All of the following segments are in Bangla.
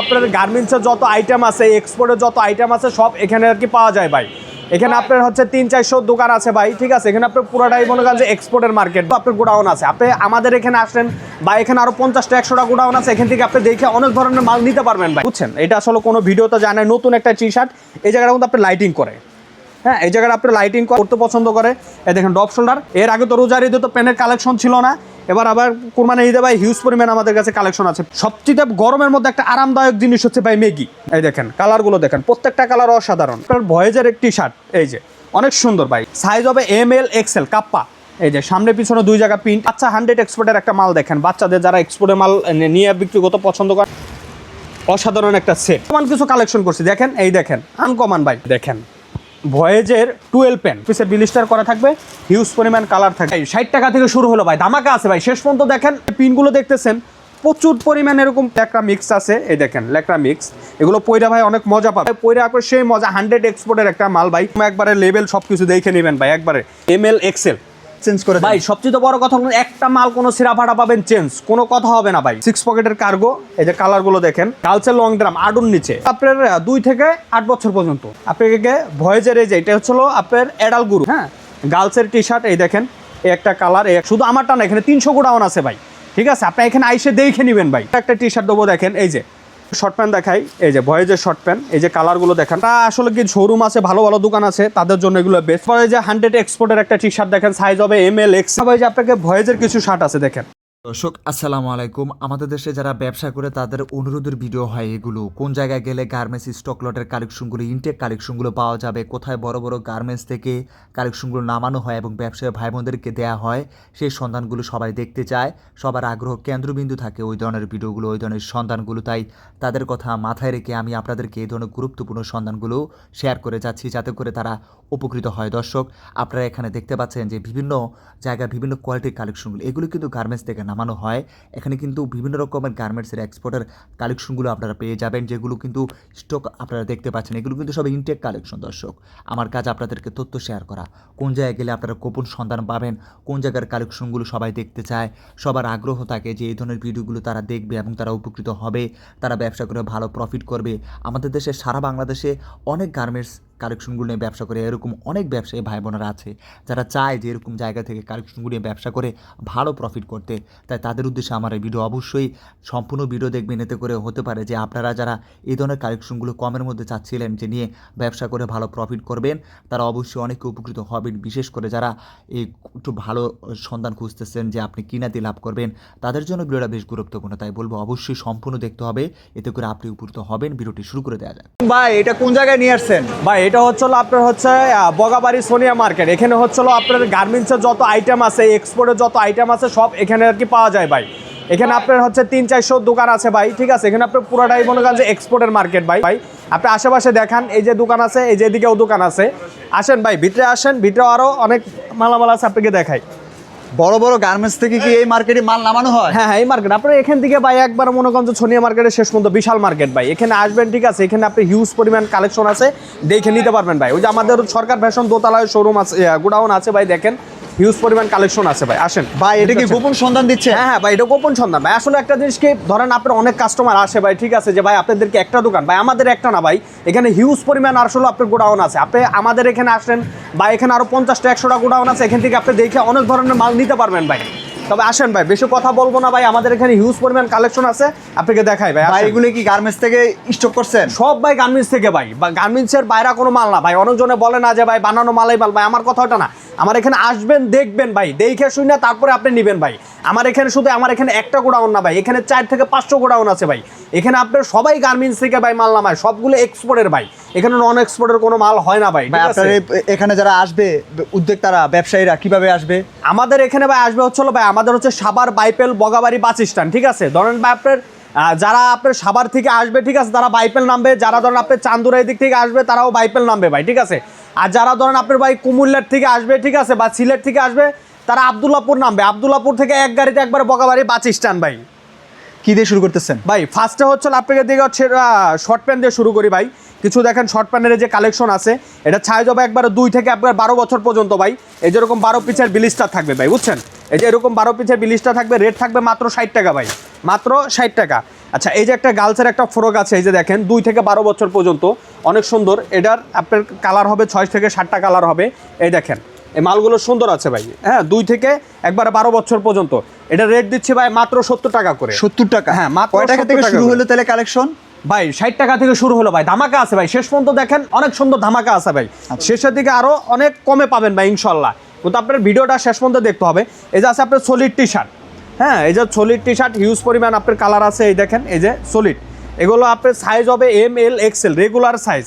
আপনার গার্মেন্টসের যত আইটেম আছে, এক্সপোর্টের যত আইটেম আছে সব এখানে আর কি পাওয়া যায় ভাই। এখানে আপনার হচ্ছে 300-400 দোকান আছে ভাই, ঠিক আছে। এখানে আপনার পুরোটাই মনে করেন যে এক্সপোর্টের মার্কেট। আপনার গোডাউন আছে, আপনি আমাদের এখানে আসলেন বা এখানে আরো 50টা-100টা গোডাউন আছে, এখান থেকে আপনি দেখে অনেক ধরনের মাল নিতে পারবেন ভাই, বুঝছেন। এটা আসলে কোনো ভিডিওতে জানায় নতুন একটা টি শার্ট, এই জায়গাটা কিন্তু আপনি লাইটিং করে, হ্যাঁ, এই জায়গাটা আপনি লাইটিং করতে পছন্দ করে। এই দেখেন ডপ শোল্ডার, এর আগে তো রোজার ঈদে তো প্যানের কালেকশন ছিল না, এবার আবার কুরবানি ঈদে ভাই হিউজ পরিমাণ আমাদের কাছে কালেকশন আছে। সবচেয়ে গরমের মধ্যে একটা আরামদায়ক জিনিস হচ্ছে ভাই ম্যাগি। এই দেখেন কালারগুলো দেখেন, প্রত্যেকটা কালার অসাধারণ। আপনার ভয়েজের একটি শার্ট, এই যে অনেক সুন্দর ভাই, সাইজ হবে ML XL কাপ্পা। এই যে সামনে পিছনে 2 জায়গা প্রিন্ট। আচ্ছা 100 এক্সপোর্টের একটা মাল দেখেন, বাচ্চাদের যারা এক্সপোর্টের মাল নিয়ে বিক্রি করতে পছন্দ করে, অসাধারণ একটা সেট। কমন কিছু কালেকশন করছি দেখেন, এই দেখেন আনকমন ভাই, দেখেন ভয়েজের 12 পেন পিসের বিলিস্টার করা থাকবে, হিউজ পরিমাণ কালার থাকবে। 60 টাকা থেকে শুরু হলো ভাই, ধামাকা আছে ভাই শেষ পর্যন্ত। দেখেন পিনগুলো দেখতেছেন, প্রচুর পরিমাণ এরকম লেকরা মিক্স আছে। এই দেখেন লেকরা মিক্স, এগুলো পয়রা ভাই অনেক মজা পাবে, পয়রা আপনার সেই মজা। 100 এক্সপোর্টের একটা মাল ভাই, একবারে লেভেল সবকিছু দেখে নেবেন ভাই, একবারে ML XL চেঞ্জ করে ভাই। সবচেয়ে বড় কথা হলো একটা মাল কোনো সিরা ফাটা পাবেন চেঞ্জ, কোনো কথা হবে না ভাই। 6 পকেটের কার্গো, এই যে কালারগুলো দেখেন, কালচার লং ড্রাম আডুর নিচে আপনার 2 থেকে 8 বছর পর্যন্ত। আপনাকে ভয়েজের এই যে এটা হচ্ছিল আপনার অ্যাডাল গুরু, হ্যাঁ, গার্লসের টি শার্ট। এই দেখেন এই একটা কালার, শুধু আমারটা না, এখানে 300 গোডাউন আছে ভাই, ঠিক আছে। আপনি এখানে আইসে দেখে নেবেন ভাই। একটা টি শার্ট দেবো দেখেন, এই যে শর্ট প্যান্ট দেখাই, এই যে ভয়েজের শর্ট প্যান্ট, এই যে কালারগুলো দেখেন। তা আসলে কি শোরুম আছে, ভালো ভালো দোকান আছে, তাদের জন্য এগুলো বেস্ট। পরে যে 100 এক্সপোর্টের একটা টি শার্ট দেখেন, সাইজ হবে ML XL। ভাই যে আপনাকে ভয়েজের কিছু শার্ট আছে দেখেন। দর্শক আসসালামু আলাইকুম। আমাদের দেশে যারা ব্যবসা করে তাদের অনুরোধের ভিডিও হয় এগুলো। কোন জায়গায় গেলে গার্মেন্টস স্টক লটের কালেকশনগুলো, ইনটেক কালেকশনগুলো পাওয়া যাবে, কোথায় বড় বড় গার্মেন্টস থেকে কালেকশনগুলো নামানো হয় এবং ব্যবসায়ী ভাই বোনদেরকে দেওয়া হয়, সেই সন্ধানগুলো সবাই দেখতে চায়, সবার আগ্রহ কেন্দ্রবিন্দু থাকে ওই ধরনের ভিডিওগুলো, ওই ধরনের সন্ধানগুলো। তাই তাদের কথা মাথায় রেখে আমি আপনাদেরকে এই ধরনের গুরুত্বপূর্ণ সন্ধানগুলো শেয়ার করে যাচ্ছি, যাতে করে তারা উপকৃত হয়। দর্শক আপনারা এখানে দেখতে পাচ্ছেন যে বিভিন্ন জায়গায় বিভিন্ন কোয়ালিটির কালেকশনগুলো, এগুলো কিন্তু গার্মেন্টস থেকে নামানো হয়। এখানে কিন্তু বিভিন্ন রকমের গার্মেন্টসের এক্সপোর্টের কালেকশনগুলো আপনারা পেয়ে যাবেন, যেগুলো কিন্তু স্টক আপনারা দেখতে পাচ্ছেন। এগুলো কিন্তু সব ইনটেক কালেকশন। দর্শক আমার কাজ আপনাদেরকে তথ্য শেয়ার করা, কোন জায়গায় গেলে আপনারা গোপন সন্ধান পাবেন, কোন জায়গার কালেকশনগুলো সবাই দেখতে চায়, সবার আগ্রহ থাকে যে এই ধরনের ভিডিওগুলো তারা দেখবে এবং তারা উপকৃত হবে, তারা ব্যবসা করে ভালো প্রফিট করবে। আমাদের দেশে সারা বাংলাদেশে অনেক গার্মেন্টস কালেকশনগুলো নিয়ে ব্যবসা করে এরকম অনেক ব্যবসায়ী ভাই বোনেরা আছে যারা চায় যে এরকম জায়গা থেকে কালেকশনগুলো নিয়ে ব্যবসা করে ভালো প্রফিট করতে। তাই তাদের উদ্দেশ্যে আমার এই ভিডিও, অবশ্যই সম্পূর্ণ ভিডিও দেখবেন। এতে করে হতে পারে যে আপনারা যারা এই ধরনের কালেকশনগুলো কমের মধ্যে চাচ্ছিলেন যে নিয়ে ব্যবসা করে ভালো প্রফিট করবেন, তারা অবশ্যই অনেকে উপকৃত হবেন। বিশেষ করে যারা এই একটু ভালো সন্ধান খুঁজতেছেন যে আপনি কিনাতে লাভ করবেন, তাদের জন্য ভিডিওটা বেশ গুরুত্বপূর্ণ। তাই বলবো অবশ্যই সম্পূর্ণ দেখতে হবে, এতে করে আপনি উপকৃত হবেন। ভিডিওটি শুরু করে দেওয়া যাক। ভাই এটা কোন জায়গায় নিয়ে আসছেন? ভাই এটা হচ্ছিল আপনার হচ্ছে বগাবাড়ি সোনিয়া মার্কেট। এখানে হচ্ছিল আপনার গার্মেন্টসের যত আইটেম আছে, এক্সপোর্টের যত আইটেম আছে সব এখানে আর কি পাওয়া যায় ভাই। এখানে আপনার হচ্ছে 300-400 দোকান আছে ভাই, ঠিক আছে। এখানে আপনার পুরোটাই মনে করেন যে এক্সপোর্টের মার্কেট ভাই। আপনি আশেপাশে দেখান, এই যে দোকান আছে, এই যে এদিকেও দোকান আছে। আসেন ভাই ভিতরে আসেন, ভিতরে আরও অনেক মালামাল আছে, আপনাকে দেখাই। বড় বড় গার্মেন্টস থেকে কি এই মার্কেটে মাল নামানো হয়? হ্যাঁ হ্যাঁ, এই মার্কেট আপনার এখান থেকে ভাই একবার মনে করেন যে সোনিয়া মার্কেটের শেষ পর্যন্ত বিশাল মার্কেট ভাই। এখানে আসবেন, ঠিক আছে। এখানে আপনি হিউজ পরিমাণ কালেকশন আছে, দেখে নিতে পারবেন ভাই। ওই যে আমাদের সরকার ফ্যাশন দোতলায় শোরুম আছে, গোডাউন আছে ভাই, দেখেন হিউজ পরিমাণ কালেকশন আছে ভাই। আসেন ভাই এটা কি গোপন সন্ধান দিচ্ছে? হ্যাঁ হ্যাঁ ভাই, এটা গোপন সন্ধান ভাই। আসলে একটা জিনিস কি, ধরেন আপনার অনেক কাস্টমার আসে ভাই, ঠিক আছে, যে ভাই আপনাদেরকে একটা দোকান, ভাই আমাদের একটা না ভাই, এখানে হিউজ পরিমাণ আসলে আপনার গোডাউন আছে। আপনি আমাদের এখানে আসেন বা এখানে আরো 50টা-100টা গোডাউন আছে, এখান থেকে আপনি দেখে অনেক ধরনের মাল নিতে পারবেন ভাই। তবে আসেন ভাই, বেশি কথা বলবো না ভাই, আমাদের এখানে হিউজ পরিমাণ কালেকশন আছে, আপনাকে দেখাই ভাই। ভাই এগুলো কি গার্মেন্টস থেকে স্টক করছেন? সব ভাই গার্মেন্টস থেকে ভাই, বা গার্মেন্টসের বাইরে কোনো মাল না ভাই। অনেকজনে বলে না যে ভাই বানানো মালাই মাল, ভাই আমার কথা ওটা না। আমার এখানে আসবেন, দেখবেন ভাই, দেখে শুনে তারপরে আপনি নেবেন ভাই। আমার এখানে শুধু আমার এখানে একটা গোডাউন না ভাই, এখানে 4 থেকে 500 গোডাউন আছে ভাই। এখানে আপনার সবাই গার্মেন্টস থেকে ভাই মাল নামায়, সবগুলো এক্সপোর্টের ভাই। এখানে নন এক্সপোর্টের কোনো মাল হয় না ভাই। আপনার এখানে যারা আসবে উদ্যোক্তারা, ব্যবসায়ীরা কিভাবে আসবে? আমাদের এখানে ভাই আসবে হচ্ছিল ভাই, আমাদের হচ্ছে সাভার বাইপেল বগাবাড়ি বাস স্ট্যান্ড, ঠিক আছে। ধরেন ভাই আপনার যারা আপনার সাভার থেকে আসবে, ঠিক আছে, তারা বাইপেল নামবে। যারা ধরেন আপনার চান্দুরা দিক থেকে আসবে, তারাও বাইপেল নামবে ভাই, ঠিক আছে। আর যারা ধরেন আপনার ভাই কুমিল্লার থেকে আসবে, ঠিক আছে, বা সিলেট থেকে আসবে, তারা আব্দুল্লাহপুর নামবে। আব্দুল্লাহপুর থেকে এক গাড়িতে একবার বগাবাড়ি বাস স্ট্যান্ড ভাই। কি দিয়ে শুরু করতেছেন ভাই? ফার্স্টে হচ্ছে আপনাকে দিকে হচ্ছে শর্ট প্যান্ট দিয়ে শুরু করি ভাই। কিছু দেখেন শর্ট প্যান্টের যে কালেকশন আছে, এটা সাইজ হবে একবার 2 থেকে আপনার 12 বছর পর্যন্ত ভাই। এই যেরকম 12 পিসের বিলিস্টার থাকবে ভাই, বুঝছেন। এই যে এরকম 12 পিসের বিলিস্টার থাকবে, রেট থাকবে মাত্র 60 টাকা ভাই, মাত্র 60 টাকা। আচ্ছা এই যে একটা গার্লসের একটা ফ্রক আছে, এই যে দেখেন 2 থেকে 12 বছর পর্যন্ত, অনেক সুন্দর। এটার আপনার কালার হবে 6 থেকে 7টা কালার হবে। এই দেখেন এই মালগুলো সুন্দর আছে ভাই, হ্যাঁ 2 থেকে একবারে 12 বছর পর্যন্ত। এটা রেট দিচ্ছি ভাই মাত্র 70 টাকা করে। 70 টাকা? হ্যাঁ, মাত্র কয় টাকা 70 থেকে টাকা শুরু করে। হলো তাহলে কালেকশন? ভাই 60 টাকা থেকে শুরু হলো ভাই, ধামাকা আছে ভাই, শেষ পর্যন্ত দেখেন অনেক সুন্দর ধামাকা আছে ভাই। শেষের দিকে আরো অনেক কমে পাবেন ভাই ইনশাল্লাহ, কিন্তু আপনার ভিডিওটা শেষ পর্যন্ত দেখতে হবে। এই যে আছে আপনার সলিড টি শার্ট, হ্যাঁ এই যে সলিড টি শার্ট হিউজ পরিমাণ আপনার কালার আছে। এই দেখেন এই যে সলিড, এগুলো আপনার সাইজ হবে ML XL regular size,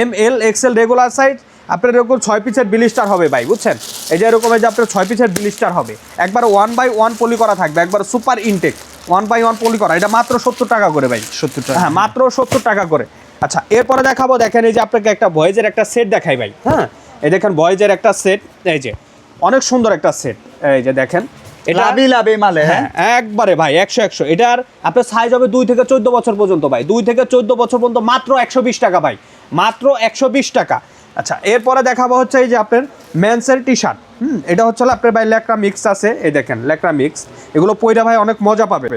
ML XL regular size. আপনার এরকম 6 পিসের বিলিস্টার হবে ভাই, বুঝছেন? এই যে এরকম এই যে আপনার 6 পিসের বিলিস্টার হবে, একবার 1/1 পলি করা থাকবে, একবার সুপার ইনটেক 1/1 পলি করা। এটা মাত্র 70 টাকা করে ভাই। 70 টাকা? হ্যাঁ মাত্র 70 টাকা করে। আচ্ছা এরপরে দেখাবো, দেখেন এই যে আপনাকে একটা ভয়েজের একটা সেট দেখাই ভাই, হ্যাঁ এই দেখেন ভয়েজের একটা সেট, এই যে অনেক সুন্দর একটা সেট, এই যে দেখেন এটা লাভই লাভ এই মালে। হ্যাঁ একবারে ভাই 100 এটার আপনার সাইজ হবে 2 থেকে 14 বছর পর্যন্ত ভাই, 2 থেকে 14 বছর পর্যন্ত মাত্র 120 টাকা ভাই, মাত্র 120 টাকা। আচ্ছা এরপরে দেখাবো হচ্ছে এই যে আপনার মেন্সের টি শার্ট, এটা হচ্ছে আপনার ভাই লেকরা মিক্স আছে, এই দেখেন লেকরা মিক্স, এগুলো পয়রা ভাই অনেক মজা পাবে।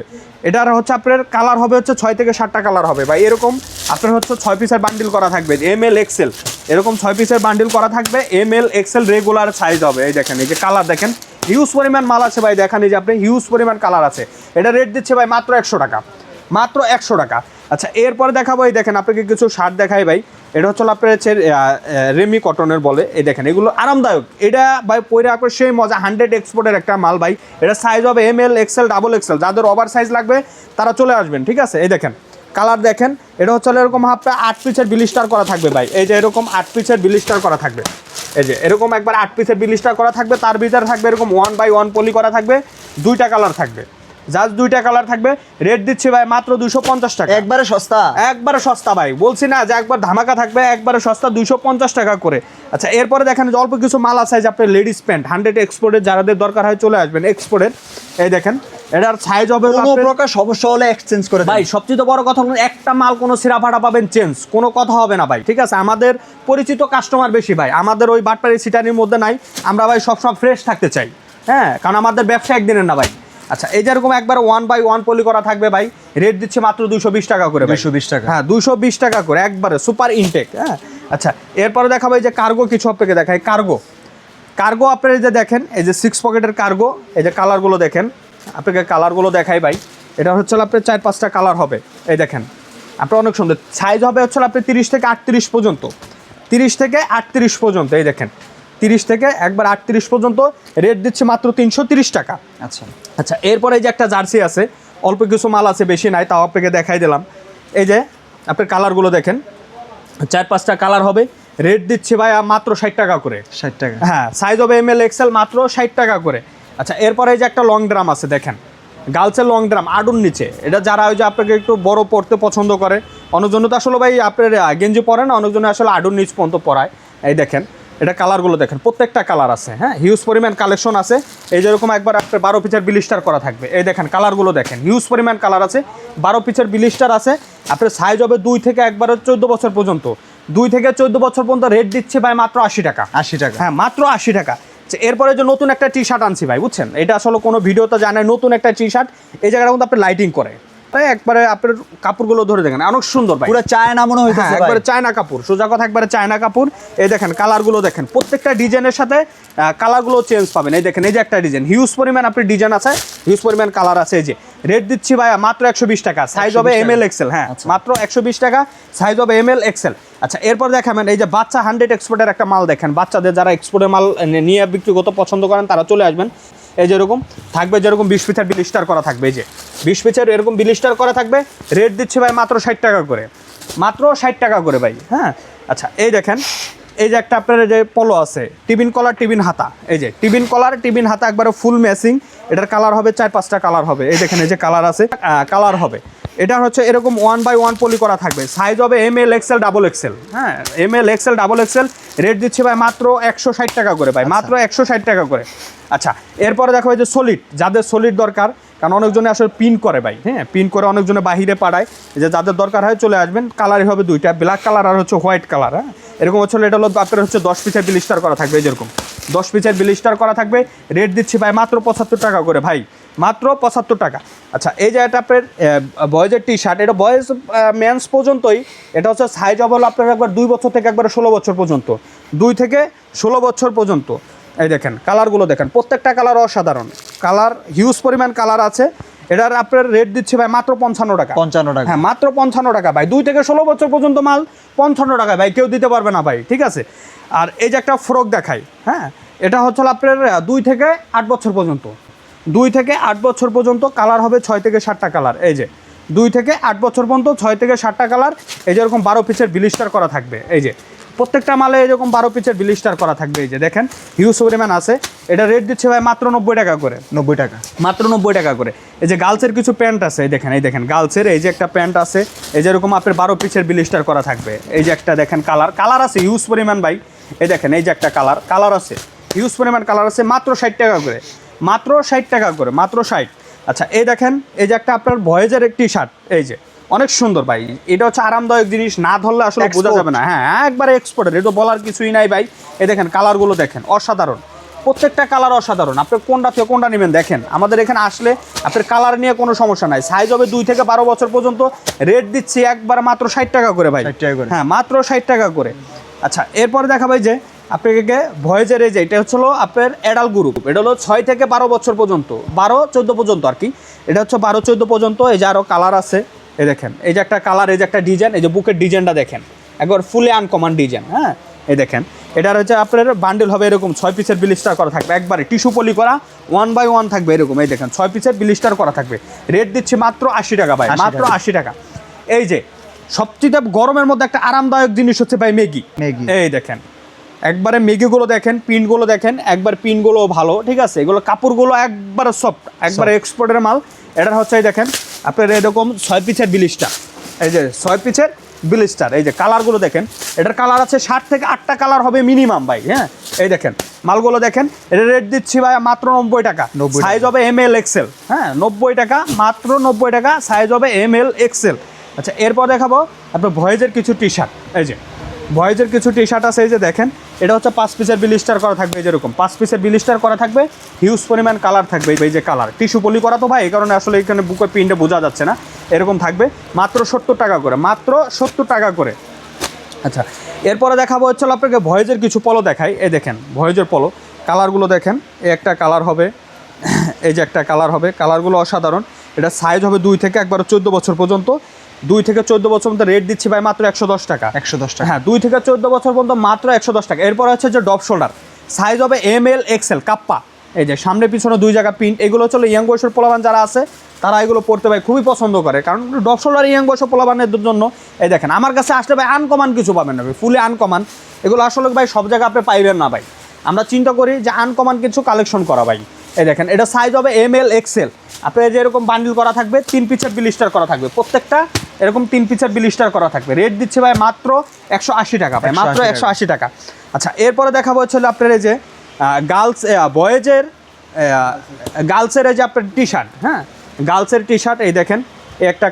এটার হচ্ছে আপনার কালার হবে হচ্ছে 6 থেকে 7টা কালার হবে ভাই, এরকম আপনার হচ্ছে 6 পিসের বান্ডিল করা থাকবে ML XL, এরকম 6 পিসের বান্ডিল করা থাকবে ML XL রেগুলার সাইজ হবে। এই দেখেন এই যে কালার দেখেন, হিউজ পরিমাণ মাল আছে ভাই, দেখান এই যে আপনি হিউজ পরিমাণ কালার আছে। এটা রেট দিচ্ছে ভাই মাত্র 100 টাকা, মাত্র 100 টাকা। আচ্ছা এরপরে দেখাবো, এই দেখেন আপনাকে কিছু শার্ট দেখাই ভাই, এটা হচ্ছে আপনার হচ্ছে রেমি কটনের বলে। এই দেখেন এগুলো আরামদায়ক, এটা ভাই পরে আপনার সেই মজা, 100 এক্সপোর্টের একটা মাল ভাই। এটা সাইজ হবে ML XL XXL, যাদের ওভার সাইজ লাগবে তারা চলে আসবেন, ঠিক আছে? এই দেখেন কালার দেখেন, এটা হচ্ছে এরকম আপনার 8 পিসের বিলিস্টার করা থাকবে ভাই, এই যে এরকম 8 পিসের বিলিস্টার করা থাকবে, এই যে এরকম একবার 8 পিসের বিলিস্টার করা থাকবে, তার ভিতরে থাকবে এরকম 1/1 পলি করা থাকবে, 2টা কালার থাকবে, জাস্ট 2টা কালার থাকবে। রেট দিচ্ছি ভাই মাত্র 250 টাকা, একবারে সস্তা? একবারে সস্তা ভাই, বলছি না যে একবার ধামাকা থাকবে, একবারে সস্তা 250 টাকা করে। আচ্ছা এরপরে দেখেন যে অল্প কিছু মাল আছে যে আপনার লেডিস প্যান্ট 100 এক্সপোর্টের, যাদের দরকার হয় চলে আসবেন এক্সপোর্টের। এই দেখেন এটার সাইজ হবে কোনো প্রকার সমস্যা হলে এক্সচেঞ্জ করে ভাই, সবচেয়ে বড় কথা হলো একটা মাল কোনো সিরা ফাটা পাবেন চেঞ্জ, কোনো কথা হবে না ভাই, ঠিক আছে? আমাদের পরিচিত কাস্টমার বেশি ভাই, আমাদের ওই বাটপাড়ি সিটানির মধ্যে নাই, আমরা ভাই সবসময় ফ্রেশ থাকতে চাই, হ্যাঁ কারণ আমাদের ব্যবসা একদিনের না ভাই। আচ্ছা এই যেরকম একবার 1/1 পলি করা থাকবে ভাই, রেট দিচ্ছে মাত্র 220 টাকা করে। 220 টাকা? হ্যাঁ 220 টাকা করে, একবারে সুপার ইনটেক। হ্যাঁ আচ্ছা এরপরে দেখাবো এই যে কার্গো, কিছু আপনাকে দেখাই কার্গো। কার্গো আপনার এই যে দেখেন এই যে 6 পকেটের কার্গো, এই যে কালারগুলো দেখেন, আপনাকে কালারগুলো দেখাই ভাই। এটা হচ্ছে আপনার 4-5টা কালার হবে, এই দেখেন আপনার অনেক সুন্দর। সাইজ হবে হচ্ছে আপনার 30 থেকে 38 পর্যন্ত, 30 থেকে 38 পর্যন্ত, এই দেখেন 30 থেকে একবার 38 পর্যন্ত। রেট দিচ্ছে মাত্র 330 টাকা। আচ্ছা আচ্ছা এরপরে এই যে একটা জার্সি আছে, অল্প কিছু মাল আছে, বেশি নাই, তাও আপনাকে দেখাই দিলাম। এই যে আপনার কালারগুলো দেখেন, 4-5টা কালার হবে। রেট দিচ্ছে ভাই মাত্র 60 টাকা করে। 60 টাকা? হ্যাঁ সাইজ হবে ML XL, মাত্র 60 টাকা করে। আচ্ছা এরপরে এই যে একটা লং ড্রাম আছে, দেখেন গার্লসের লং ড্রাম আডুর নিচে, এটা যারা ওই যে আপনাকে একটু বড় পড়তে পছন্দ করে, অনেকজন তো আসলে ভাই আপনার গেঞ্জি পরে না, অনেকজন আসলে আডুর নিচ পর্যন্ত পরায়। এই দেখেন এটা কালারগুলো দেখেন, প্রত্যেকটা কালার আছে, হ্যাঁ হিউজ পরিমাণ কালেকশন আছে। এই যেরকম একবার আপনার 12 পিসের বিলিস্টার করা থাকবে, এই দেখেন কালারগুলো দেখেন, হিউজ পরিমাণ কালার আছে, 12 পিসের বিলিস্টার আছে। আপনার সাইজ হবে 2 থেকে একবারে 14 বছর পর্যন্ত, 2 থেকে 14 বছর পর্যন্ত। রেট দিচ্ছে ভাই মাত্র 80 টাকা। 80 টাকা? হ্যাঁ মাত্র 80 টাকা। এরপরে যে নতুন একটা টি শার্ট আনছি ভাই, বুঝছেন, এটা আসলে কোনো ভিডিওতে জানায়, নতুন একটা টি শার্ট, এই জায়গাটা কিন্তু আপনার লাইটিং করে, তাই একবারে আপনার কাপড়গুলো ধরে দেখেন অনেক সুন্দর ভাই, পুরো চায়না মনে হইতেছে হ্যাঁ ভাই। একবারে চায়না কাপড়, সোজা কথা একবারে চায়না কাপড়। এই দেখেন কালারগুলো দেখেন, প্রত্যেকটা ডিজাইনের সাথে কালারগুলো চেঞ্জ পাবেন। এই দেখেন এই যে একটা ডিজাইন, হিউজ পরিমাণ আপনার ডিজাইন আছে, হিউজ পরিমাণ কালার আছে। এই যে রেট দিচ্ছি ভাই মাত্র 120 টাকা, সাইজ হবে ML XL, হ্যাঁ মাত্র 120 টাকা, সাইজ হবে ML XL। আচ্ছা এরপর দেখাবেন এই যে বাচ্চা 100 এক্সপোর্টের একটা মাল দেখেন, বাচ্চাদের যারা এক্সপোর্টের মাল নিয়ে বিক্রিগত পছন্দ করেন তারা চলে আসবেন। এই যেরকম থাকবে, যেরকম 20 পিসের বিলিস্টার করা থাকবে, এই যে 20 পিসের এরকম বিলিস্টার করা থাকবে। রেট দিচ্ছে ভাই মাত্র 60 টাকা করে, মাত্র 60 টাকা করে ভাই। হ্যাঁ আচ্ছা এই দেখেন এই যে একটা আপনার যে পলো আছে, টিবিন কলার টিবিন হাতা, এই যে টিবিন কলার টিবিন হাতা একবারে ফুল ম্যাচিং। এটার কালার হবে 4-5টা কালার হবে, এই দেখেন এই যে কালার আছে, কালার হবে। এটা হচ্ছে এরকম 1/1 পলি করা থাকবে, সাইজ হবে ML XL XXL, হ্যাঁ ML XL XXL। রেট দিচ্ছে ভাই মাত্র 160 টাকা করে ভাই, মাত্র 160 টাকা করে। আচ্ছা এরপরে দেখো এই যে সলিড, যাদের সলিড দরকার, কারণ অনেকজনে আসলে পিন করে ভাই, হ্যাঁ পিন করে অনেকজনে বাহিরে পাঠায়, যে যাদের দরকার হয় চলে আসবেন। কালারই হবে 2টা, ব্ল্যাক কালার আর হচ্ছে হোয়াইট কালার। হ্যাঁ এরকম হচ্ছে, এটা হলো আপনার হচ্ছে 10 পিসের বিলিস্টার করা থাকবে, যেরকম 10 পিসের বিলিস্টার করা থাকবে। রেট দিচ্ছি ভাই মাত্র 75 টাকা করে ভাই, মাত্র 75 টাকা। আচ্ছা এই যে এটা আপনার বয়েজের টি শার্ট, এটা বয়েজ মেন্স পর্যন্তই, এটা হচ্ছে সাইজ হলো আপনার একবার 2 বছর থেকে একবার 16 বছর পর্যন্ত, 2 থেকে 16 বছর পর্যন্ত। এই দেখেন কালারগুলো দেখেন, প্রত্যেকটা কালার অসাধারণ, কালার হিউজ পরিমাণ কালার আছে। এটার আপনার রেট দিচ্ছে ভাই মাত্র 55 টাকা। 55 টাকা। হ্যাঁ মাত্র 55 টাকা ভাই, 2 থেকে 16 বছর পর্যন্ত মাল 55 টাকা ভাই, কেউ দিতে পারবে না ভাই, ঠিক আছে। আর এই যে একটা ফ্রক দেখাই, হ্যাঁ এটা হচ্ছে আপনার 2 থেকে 8 বছর পর্যন্ত, 2 থেকে 8 বছর পর্যন্ত কালার হবে 6 থেকে 7টা কালার। এই যে 2 থেকে 8 বছর পর্যন্ত 6 থেকে 7টা কালার। এই যে এরকম 12 পিসের ব্লিস্টার করা থাকবে, এই যে প্রত্যেকটা মালে এরকম 12 পিসের ব্লিস্টার করা থাকবে। এই যে দেখেন হিউজ পরিমাণ আছে। এটা রেট দিচ্ছে ভাই মাত্র 90 টাকা করে। 90 টাকা, মাত্র 90 টাকা করে। এই যে গার্লসের কিছু প্যান্ট আছে, এই দেখেন গার্লসের এই যে একটা প্যান্ট আছে, এই যে এরকম আপনার 12 পিসের ব্লিস্টার করা থাকবে। এই যে একটা দেখেন কালার আছে হিউজ পরিমাণ ভাই, এই দেখেন এই যে একটা কালার আছে হিউজ পরিমাণ কালার আছে, মাত্র 60 টাকা করে, মাত্র 60 টাকা করে, মাত্র 60। আচ্ছা এই দেখেন এই যে একটা আপনার ভয়েজের একটি শার্ট, এই যে অনেক সুন্দর ভাই, এটা হচ্ছে আরামদায়ক জিনিস, না ধরলে আসলে বোঝা যাবে না। হ্যাঁ একবারে এক্সপোর্টের, এটা বলার কিছুই নাই ভাই। এই দেখেন কালারগুলো দেখেন অসাধারণ, প্রত্যেকটা কালার অসাধারণ। আপনি কোনটা থেকে কোনটা নেবেন দেখেন, আমাদের এখানে আসলে আপনার কালার নিয়ে কোনো সমস্যা নাই। সাইজ হবে 2 থেকে 12 বছর পর্যন্ত, রেট দিচ্ছি একবার মাত্র 60 টাকা করে ভাই, 60 টাকা করে। হ্যাঁ মাত্র 60 টাকা করে। আচ্ছা এরপরে দেখা ভাই যে আপনাকে ভয়েজের এই যে এটা হচ্ছিল আপনার অ্যাডাল্ট গ্রুপ, এটা হলো 6 থেকে 12 বছর পর্যন্ত, 12-14 পর্যন্ত আর কি, এটা হচ্ছে 12-14 পর্যন্ত। এই যে আরও কালার আছে, এই দেখেন এই যে একটা কালার, এই যে একটা ডিজাইন, এই যে বুকের ডিজাইনটা দেখেন একবার ফুলি আনকমন ডিজাইন। হ্যাঁ এই দেখেন এটার হচ্ছে আপনার বান্ডেল হবে এরকম 6 পিসের ব্লিস্টার করা থাকবে, একবারে টিস্যু পলি করা 1 বাই 1 থাকবে এরকম। এই দেখেন 6 পিসের ব্লিস্টার করা থাকবে, রেট দিচ্ছি মাত্র 80 টাকা ভাই, মাত্র 80 টাকা। এই যে সবচেয়ে গরমের মধ্যে একটা আরামদায়ক জিনিস হচ্ছে ভাই ম্যাগি। এই দেখেন একবারে মেগিগুলো দেখেন, পিনগুলো দেখেন, একবার পিনগুলো ভালো, ঠিক আছে। এগুলো কাপড়গুলো একবারে সফট, একবারে এক্সপোর্টের মাল। এটা হচ্ছে এই দেখেন আপনার এরকম 6 পিসের ব্লিস্টার, এই যে 6 পিসের ব্লিস্টার। এই যে কালারগুলো দেখেন, এটার কালার আছে 60 থেকে 8টা কালার হবে মিনিমাম ভাই। হ্যাঁ এই দেখেন মালগুলো দেখেন, এটা রেট দিচ্ছি ভাই মাত্র 90 টাকা, সাইজ হবে ML XL। হ্যাঁ 90 টাকা, মাত্র 90 টাকা, সাইজ হবে ML XL। আচ্ছা এরপর দেখাবো আপনার ভয়েজের কিছু টি শার্ট, এই যে ভয়েজের কিছু টি শার্ট আছে, এই যে দেখেন এটা হচ্ছে 5 পিসের ব্লিস্টার করা থাকবে, এই যেরকম 5 পিসের ব্লিস্টার করা থাকবে, হিউজ পরিমাণ কালার থাকবে। এই যে কালার টিস্যু পলি করা তো ভাই, এই কারণে আসলে এখানে বুকের প্রিন্টে বোঝা যাচ্ছে না, এরকম থাকবে মাত্র 70 টাকা করে, মাত্র 70 টাকা করে। আচ্ছা এরপরে দেখাবো হচ্ছে আপনাকে ভয়েজের কিছু পলো দেখাই। এই দেখেন ভয়েজের পলো, কালারগুলো দেখেন, এই একটা কালার হবে, এই যে একটা কালার হবে, কালারগুলো অসাধারণ। এটা সাইজ হবে 2 থেকে একবার 14 বছর পর্যন্ত, 2 থেকে 14 বছর পর্যন্ত, রেট দিচ্ছি ভাই মাত্র 110 টাকা। 110 টাকা, হ্যাঁ 2 থেকে 14 বছর পর্যন্ত মাত্র 110 টাকা। এরপর হচ্ছে যে ডপ শোল্ডার, সাইজ হবে ML XL কাপ্পা। এই যে সামনে পিছনে 2 জায়গা প্রিন্ট, এগুলো চলো ইয়াং বয়সের পোলাবান যারা আছে তারা এগুলো পড়তে ভাই খুবই পছন্দ করে, কারণ ডপ শোল্ডার ইয়াং বয়সের পোলাবানের জন্য। এই দেখেন আমার কাছে আসলে ভাই আনকমন কিছু পাবেন না ভাই, ফুলি আনকমন। এগুলো আসলে ভাই সব জায়গায় আপনি পাইবেন না ভাই, আমরা চিন্তা করি যে আনকমন কিছু কালেকশন করা ভাই। এই দেখেন এটা সাইজ হবে ML XL, আপনার যে এরকম বান্ডিল করা থাকবে, 3 পিসের ব্লিস্টার করা থাকবে, প্রত্যেকটা এরকম 3 পিসের ব্লিস্টার করা থাকবে। রেট দিচ্ছে ভাই মাত্র 180 টাকা ভাই, মাত্র 180 টাকা। আচ্ছা এরপরে দেখাবো হচ্ছে আপনার এই যে বয়েজের গার্লসের এই যে আপনার টি শার্ট, হ্যাঁ গার্লসের টি শার্ট। এই দেখেন এই একটা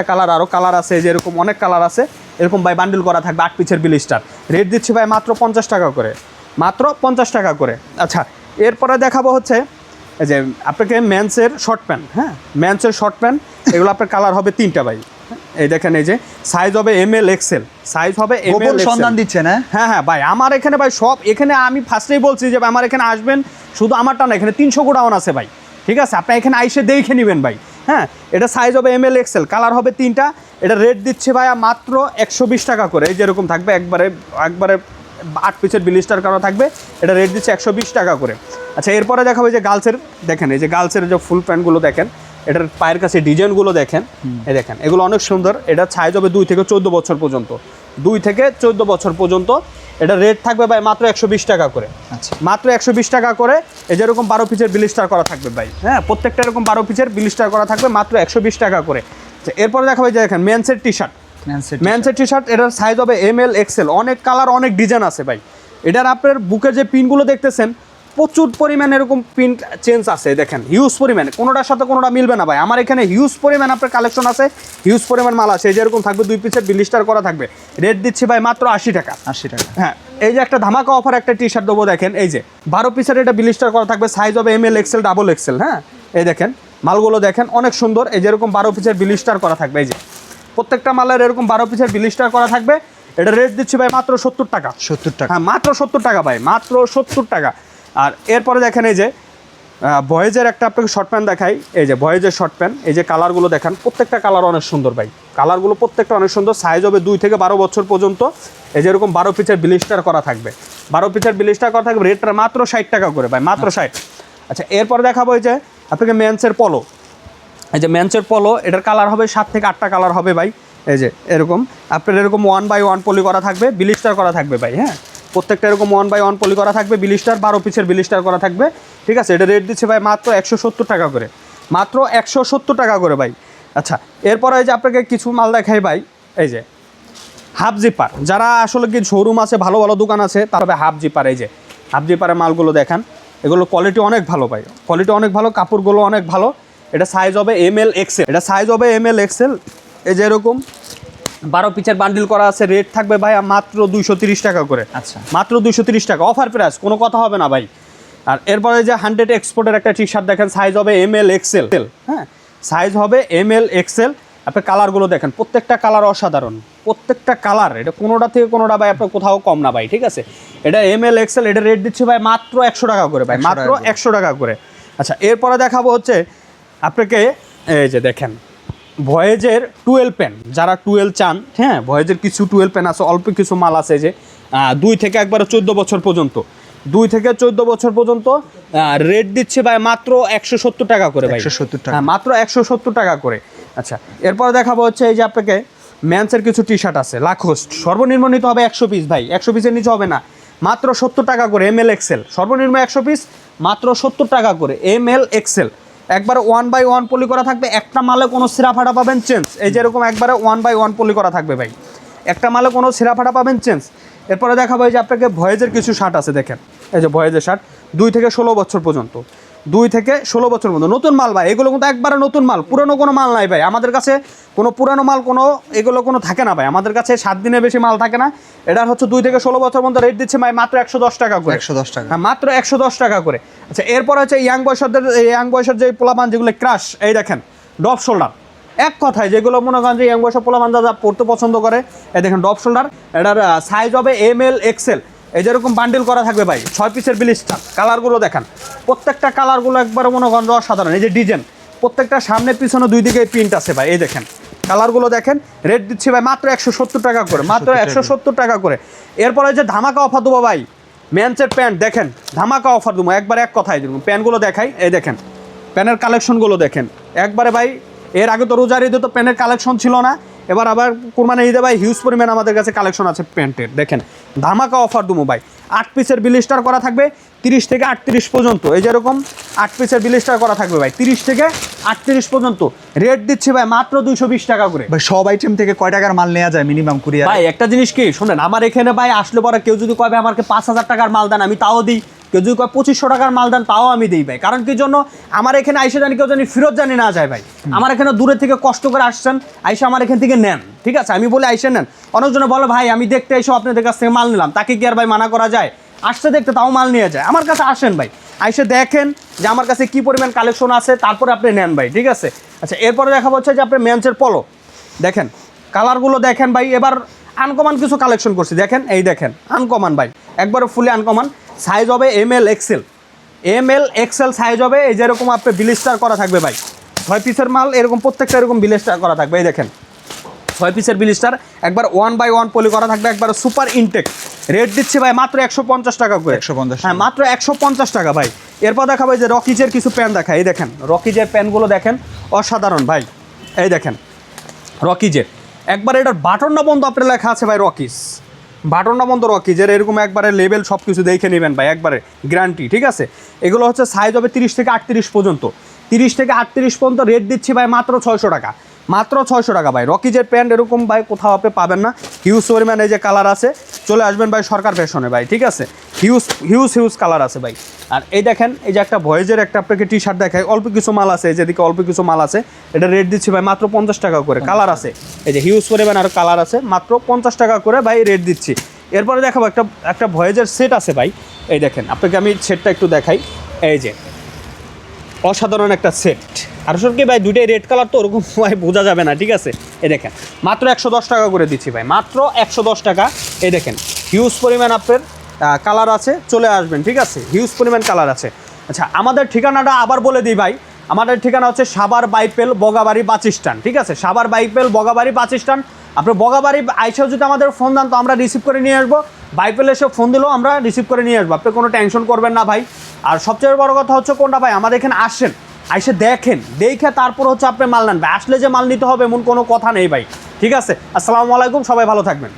কালার, আরও কালার আছে, যে এরকম অনেক কালার আছে, এরকম ভাই বান্ডিল করা থাকবে 8 পিসের ব্লিস্টার। রেট দিচ্ছে ভাই মাত্র 50 টাকা করে, মাত্র 50 টাকা করে। আচ্ছা এরপরে দেখাবো হচ্ছে এই যে আপনাকে মেন্সের শর্ট প্যান্ট, হ্যাঁ মেন্সের শর্ট প্যান্ট, এগুলো আপনার কালার হবে 3টা ভাই। এই দেখেন এই যে সাইজ হবে ML XL, সাইজ হবে ML XL। সন্ধান দিচ্ছে না? হ্যাঁ হ্যাঁ ভাই আমার এখানে ভাই সব, এখানে আমি ফার্স্টেই বলছি যে আমার এখানে আসবেন, শুধু আমারটা না, এখানে 300 গোডাউন আছে ভাই, ঠিক আছে। আপনি এখানে আইসে দেখে নেবেন ভাই। হ্যাঁ এটা সাইজ হবে ML XL, কালার হবে 3টা। এটা রেট দিচ্ছে ভাই মাত্র 120 টাকা করে। এই যেরকম থাকবে একবারে 8 পিসের ব্লিস্টার করা থাকবে, এটা রেট দিচ্ছে 120 টাকা করে। আচ্ছা এরপরে দেখাবো যে গার্লসের, দেখেন এই যে গার্লসের যে ফুল প্যান্টগুলো দেখেন, এটার পায়ের কাছে ডিজাইনগুলো দেখেন, এই দেখেন এগুলো অনেক সুন্দর। এটা সাইজ হবে 2 থেকে 14 বছর পর্যন্ত, 2 থেকে 14 বছর পর্যন্ত। এটা রেট থাকবে ভাই মাত্র 120 টাকা করে। আচ্ছা মাত্র 120 টাকা করে। এই যেরকম 12 পিসের ব্লিস্টার করা থাকবে ভাই, হ্যাঁ প্রত্যেকটা এরকম 12 পিসের ব্লিস্টার করা থাকবে, মাত্র 120 টাকা করে। এরপরে দেখাবো যে দেখেন মেন্সের টি শার্ট, মেন্সের টি শার্ট, এটার সাইজ হবে ML XL, অনেক কালার অনেক ডিজাইন আছে ভাই। এটার আপনার বুকের যে পিনগুলো দেখতেছেন, প্রচুর পরিমাণে এরকম প্রিন্ট চেঞ্জ আছে, দেখেন হিউজ পরিমাণে, কোনোটার সাথে কোনোটা মিলবে না ভাই। আমার এখানে হিউজ পরিমাণ আপনার কালেকশন আছে, হিউজ পরিমাণ মাল আছে। এই যেরকম থাকবে 2 পিসের ব্লিস্টার করা থাকবে, রেট দিচ্ছি ভাই মাত্র 80 টাকা। 80 টাকা, হ্যাঁ এই যে একটা ধামাকা অফার একটা টি শার্ট দেবো, দেখেন এই যে 12 পিসের এটা ব্লিস্টার করা থাকবে, সাইজ হবে ML XL ডাবল XL। হ্যাঁ এই দেখেন মালগুলো দেখেন অনেক সুন্দর, এই যেরকম 12 পিসের বিলিস্টার করা থাকবে, এই যে প্রত্যেকটা মালের এরকম 12 পিসের বিলিস্টার করা থাকবে। এটা রেট দিচ্ছি ভাই মাত্র 70 টাকা। 70 টাকা। হ্যাঁ মাত্র 70 টাকা ভাই, মাত্র 70 টাকা। আর এরপরে দেখেন এই যে ভয়েজের একটা আপনাকে শর্ট প্যান্ট দেখাই, এই যে ভয়েজের শর্ট প্যান্ট, এই যে কালারগুলো দেখেন, প্রত্যেকটা কালার অনেক সুন্দর ভাই, কালারগুলো প্রত্যেকটা অনেক সুন্দর। সাইজ হবে 2 থেকে 12 বছর পর্যন্ত। এই যে এরকম 12 পিসের বিলিস্টার করা থাকবে, 12 পিসের বিলিস্টার করা থাকবে, রেটটা মাত্র 60 টাকা করে ভাই, মাত্র 60। আচ্ছা এরপরে দেখাবো এই যে আপনাকে মেন্সের পলো, এই যে মেন্সের পলো, এটার কালার হবে 7 থেকে 8টা কালার হবে ভাই। এই যে এরকম আপনার এরকম 1 বাই 1 পলি করা থাকবে, বিলিস্টার করা থাকবে ভাই। হ্যাঁ প্রত্যেকটা এরকম 1 বাই 1 পলি করা থাকবে, বিলিস্টার 12 পিসের বিলিস্টার করা থাকবে, ঠিক আছে। এটা রেট দিচ্ছে ভাই মাত্র 170 টাকা করে, মাত্র 170 টাকা করে ভাই। আচ্ছা এরপরে এই যে আপনাকে কিছু মাল দেখাই ভাই, এই যে হাফ জিপার, যারা আসলে কি শোরুম আছে, ভালো ভালো দোকান আছে, তারপরে হাফ জিপার, এই যে হাফ জিপারের মালগুলো দেখান, এগুলো কোয়ালিটি অনেক ভালো ভাই, কোয়ালিটি অনেক ভালো, কাপড়গুলো অনেক ভালো। এটা সাইজ হবে ML XL, এটা সাইজ হবে ML XL। এই যে এরকম 12 পিসের বান্ডিল করা আছে, রেট থাকবে ভাই মাত্র 230 টাকা করে। আচ্ছা মাত্র 230 টাকা, অফার প্রাইস, কোনো কথা হবে না ভাই। আর এরপরে যে 100 এক্সপোর্টের একটা টি শার্ট দেখেন, সাইজ হবে ML XL। হ্যাঁ সাইজ হবে ML XL। আপনি কালারগুলো দেখেন, প্রত্যেকটা কালার অসাধারণ, প্রত্যেকটা কালার, এটা কোনোটা থেকে কোনোটা ভাই আপনার কোথাও কম না ভাই, ঠিক আছে। এটা ML XL, এটা রেট দিচ্ছে ভাই মাত্র 100 টাকা করে ভাই, মাত্র 100 টাকা করে। আচ্ছা এরপরে দেখাবো হচ্ছে আপনাকে এই যে দেখেন ভয়েজের 12 পেন, যারা 12 চান, হ্যাঁ ভয়েজের কিছু 12 পেন আছে, অল্প কিছু মাল আছে যে 2 থেকে একবারে 14 বছর পর্যন্ত, 2 থেকে 14 বছর পর্যন্ত রেট দিচ্ছে ভাই মাত্র 170 টাকা করে ভাই, 170 টাকা। হ্যাঁ মাত্র 170 টাকা করে। আচ্ছা এরপর দেখাবো হচ্ছে এই যে আপনাকে ম্যান্সের কিছু টি শার্ট আছে, লাখোস্ট, সর্বনিম্ন নিতে হবে 100 পিস ভাই, 100 পিসের নিচে হবে না, মাত্র 70 টাকা করে। ML XL সর্বনিম্ন 100 পিস, মাত্র 70 টাকা করে ML XL। একবার 1 বাই 1 পলি করা থাকবে, একটা মালে কোনো সিরা ফাটা পাবেন চেঞ্জ, এই যে এরকম একবারে 1 বাই 1 পলি করা থাকবে ভাই, একটা মালে কোনো সিরা ফাটা পাবেন চেঞ্জ। এরপরে দেখাবো এই যে আপনাকে ভয়েজের কিছু শার্ট আছে, দেখেন এই যে ভয়েজের শার্ট 2 থেকে 16 বছর পর্যন্ত, 2 থেকে 16 বছর পর্যন্ত, নতুন মাল ভাই, এগুলো কিন্তু একবারে নতুন মাল, পুরনো কোনো মাল নাই ভাই আমাদের কাছে, কোনো পুরানো মাল কোনো এগুলো কোনো থাকে না ভাই আমাদের কাছে, 7 দিনের বেশি মাল থাকে না। এটা হচ্ছে 2 থেকে 16 বছর পর্যন্ত, রেট দিচ্ছে ভাই মাত্র 110 টাকা করে, 110 টাকা। হ্যাঁ মাত্র 110 টাকা করে। আচ্ছা এরপর হচ্ছে ইয়াং বয়সের যে পোলাপান যেগুলো ক্রাশ, এই দেখেন ডপ শোল্ডার, এক কথায় যেগুলো মনে করেন যে ইয়াং বয়সের পোলাপান যা পড়তে পছন্দ করে, এই দেখেন ডপ শোল্ডার, এটার সাইজ হবে ML XL। এই যেরকম বান্ডিল করা থাকবে ভাই, 6 পিসের বিলিস্টার, কালারগুলো দেখেন, প্রত্যেকটা কালারগুলো একবার মনে করেন অসাধারণ। এই যে ডিজাইন, প্রত্যেকটা সামনে পিছনে 2 দিকে প্রিন্ট আছে ভাই, এই দেখেন কালারগুলো দেখেন, রেট দিচ্ছি ভাই মাত্র 170 টাকা করে, মাত্র 170 টাকা করে। এরপরে যে ধামাকা অফার দেবো ভাই, মেন্সের প্যান্ট দেখেন, ধামাকা অফার দেবো একবার, এক কথায় দেবো। প্যান্টগুলো দেখাই, এই দেখেন প্যানের কালেকশনগুলো দেখেন, একবারে ভাই এর আগে তো রোজার ঈদে তো প্যান্টের কালেকশন ছিল না, এবার আবার কোরবানি ঈদে ভাই হিউজ পরিমাণ আমাদের কাছে কালেকশন আছে প্যান্টের, দেখেন ধামাকা অফার দেবো ভাই। 8 পিসের বিলিস্টার করা থাকবে 30 থেকে 38 পর্যন্ত, এই যেরকম 8 পিসের বিলিস্টার করা থাকবে ভাই 30 থেকে 38 পর্যন্ত, রেট দিচ্ছে ভাই মাত্র 220 টাকা করে। ভাই সব আইটেম থেকে কয় টাকার মাল নেওয়া যায় মিনিমাম কুরিয়ার? ভাই একটা জিনিস কি শোনেন, আমার এখানে ভাই আসলে পরে কেউ যদি কবে আমাকে 5000 টাকার মাল দেন আমি তাও দিই, কেউ যদি কয় 2500 টাকার মাল দেন তাও আমি দিই ভাই। কারণ কি জন্য, আমার এখানে আইসে জানি কেউ জানি ফেরত জানি না যায় ভাই, আমার এখানে দূরে থেকে কষ্ট করে আসছেন, আইসে আমার এখান থেকে নেন, ঠিক আছে আমি বলে আইসে নেন। অনেকজনে বলে ভাই আমি দেখতে এসে আপনাদের কাছ থেকে মাল নিলাম, তাকে কি আর ভাই মানা করা যায়? আসছে দেখতে তাও মাল নিয়ে যায়, আমার কাছে আসেন ভাই, আইসে দেখেন যে আমার কাছে কি পরিমাণ কালেকশন আছে, তারপরে আপনি নেন ভাই, ঠিক আছে। আচ্ছা এরপরে দেখা হচ্ছে যে আপনি মেন্সের পলো দেখেন, কালারগুলো দেখেন ভাই, এবার আনকমন কিছু কালেকশন করছি, দেখেন এই দেখেন আনকমন ভাই, একবারে ফুলি আনকমন। সাইজ হবে ML XL সাইজ হবে, এই যেরকম আপনি বিলিস্টার করা থাকবে ভাই, 6 পিসের মাল এরকম প্রত্যেকটা এরকম বিলিস্টার করা থাকবে, এই দেখেন 6 পিসের বিলিস্টার, একবার 1 বাই 1 পলি করা থাকবে, একবার সুপার ইনটেক, রেট দিচ্ছে ভাই মাত্র 150 টাকা করে, 150, হ্যাঁ মাত্র 150 টাকা ভাই। এরপর দেখাবো এই যে রকিজের কিছু প্যান্ট দেখায়, এই দেখেন রকিজের প্যান্টগুলো দেখেন অসাধারণ ভাই, এই দেখেন রকিজের, একবার এটার বাটনটা বন্ধ আপনার লেখা আছে ভাই, রকিজ বাটনটা বন্ধ রকিজের, এরকম একবারে লেভেল সব কিছু দেখে নেবেন ভাই, একবারে গ্যারান্টি, ঠিক আছে। এগুলো হচ্ছে সাইজ হবে 30 থেকে 38 পর্যন্ত, 30 থেকে 38 পর্যন্ত, রেট দিচ্ছি ভাই মাত্র 600 টাকা, মাত্র 600 টাকা ভাই। রকিজের প্যান্ট এরকম ভাই কোথাও আপনি পাবেন না, হিউজ পরিমাণ এই যে কালার আছে, চলে আসবেন ভাই সরকার ফ্যাশনে ভাই, ঠিক আছে, হিউজ কালার আছে ভাই। আর এই দেখেন এই যে একটা ভয়েজের একটা আপনাকে টি শার্ট দেখায়, অল্প কিছু মাল আছে, এই যেদিকে অল্প কিছু মাল আছে, এটা রেট দিচ্ছি ভাই মাত্র 50 টাকা করে, কালার আছে এই যে হিউজ পরিমাণ আর কালার আছে, মাত্র 50 টাকা করে ভাই রেট দিচ্ছি। এরপরে দেখাবো একটা ভয়েজের সেট আছে ভাই, এই দেখেন আপনাকে আমি সেটটা একটু দেখাই, এই যে অসাধারণ একটা সেট, আসলে কি ভাই দুইটাই রেড কালার তো ওরকম ভাই বোঝা যাবে না, ঠিক আছে। এই দেখেন মাত্র 110 টাকা করে দিচ্ছি ভাই, মাত্র 110 টাকা। এই দেখেন হিউজ পরিমাণ আপনার কালার আছে, চলে আসবেন, ঠিক আছে, হিউজ পরিমাণ কালার আছে। আচ্ছা আমাদের ঠিকানাটা আবার বলে দিই ভাই, আমাদের ঠিকানা হচ্ছে সাভার বাইপেল বগাবাড়ি বাস স্ট্যান্ড, ঠিক আছে, সাভার বাইপেল বগাবাড়ি বাস স্ট্যান্ড। আপনি বগাবাড়ি আইসাও যদি আমাদের ফোন দেন তো আমরা রিসিভ করে নিয়ে আসবো, বাইপেল এসে ফোন দিলেও আমরা রিসিভ করে নিয়ে আসবো, আপনি কোনো টেনশন করবেন না ভাই। আর সবচেয়ে বড় কথা হচ্ছে কোনটা ভাই, আমাদের এখানে আসেন, আইসে দেখেন, দেখে তারপর হচ্ছে আপনি মাল নেন ভাই, আসলে যে মাল নিতে হবে এমন কোনো কথা নেই ভাই, ঠিক আছে। আসসালামু আলাইকুম, সবাই ভালো থাকবেন।